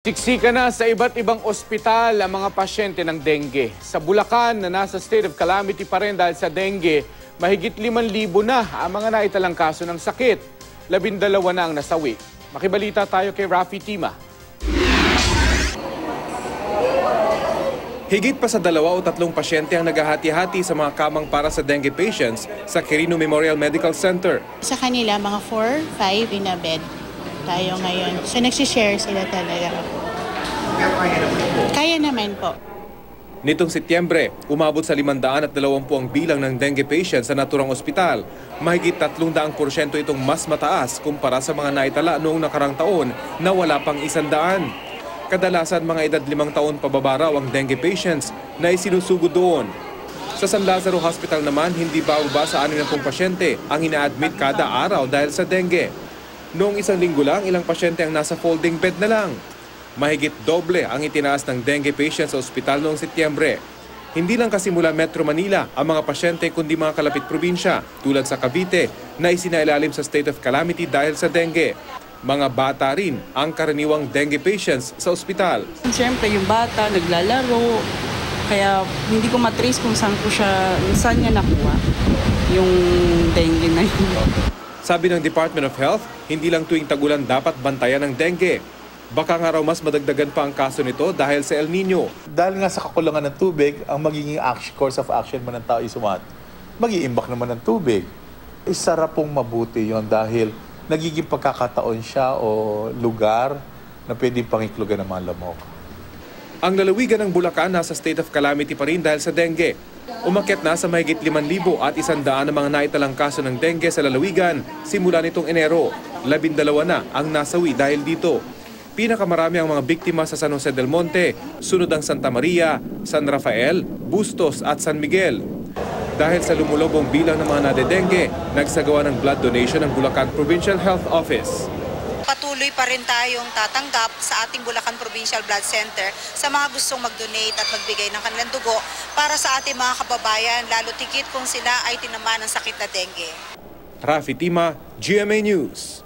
Siksika na sa iba't ibang ospital ang mga pasyente ng dengue. Sa Bulacan na nasa state of calamity pa rin dahil sa dengue, mahigit 5,000 na ang mga naitalang kaso ng sakit. 12 na ang nasawi. Makibalita tayo kay Rafi Tima. Higit pa sa 2 o 3 pasyente ang naghahati-hati sa mga kamang para sa dengue patients sa Quirino Memorial Medical Center. Sa kanila, mga 4-5 in a bed tayo ngayon. So, nagsishare sila talaga. Kaya naman po. Nitong Setyembre, umabot sa 520 ang bilang ng dengue patients sa naturang ospital. Mahigit 300% itong mas mataas kumpara sa mga naitala noong nakarang taon na wala pang 100. Kadalasan mga edad 5 taon pababa raw ang dengue patients na isinusugod doon. Sa San Lazaro Hospital naman, hindi bababa sa 60 pasyente ang ina-admit kada araw dahil sa dengue. Noong isang linggo lang, ilang pasyente ang nasa folding bed na lang. Mahigit doble ang itinaas ng dengue patients sa ospital noong Setyembre. Hindi lang kasi mula Metro Manila ang mga pasyente kundi mga kalapit probinsya tulad sa Cavite na isinailalim sa state of calamity dahil sa dengue. Mga bata rin ang karaniwang dengue patients sa ospital. Siyempre yung bata naglalaro, kaya hindi ko matrace kung saan niya nakuha yung dengue na yun. Sabi ng Department of Health, hindi lang tuwing tag-ulan dapat bantayan ng dengue. Baka nga raw mas madagdagan pa ang kaso nito dahil sa El Nino. Dahil nga sa kakulangan ng tubig, ang magiging course of action man ng tao is what? Mag-iimbak naman ng tubig. Sarap pong mabuti yon dahil nagiging pagkakataon siya o lugar na pwedeng pangiklugan ng mga lamok. Ang lalawigan ng Bulacan nasa state of calamity pa rin dahil sa dengue. Umakyat na sa mahigit 5,000 at 100 ang mga naitalang kaso ng dengue sa lalawigan simula nitong Enero. 12 na ang nasawi dahil dito. Pinakamarami ang mga biktima sa San Jose del Monte, sunod ang Santa Maria, San Rafael, Bustos at San Miguel. Dahil sa lumulubong bilang ng mga nadedengue, nagsagawa ng blood donation ng Bulacan Provincial Health Office. Patuloy pa rin tayong tatanggap sa ating Bulacan Provincial Blood Center sa mga gustong mag-donate at magbigay ng kanilang dugo para sa ating mga kababayan, lalo tikit kung sila ay tinamaan ng sakit na dengue. Rafi Tima, GMA News.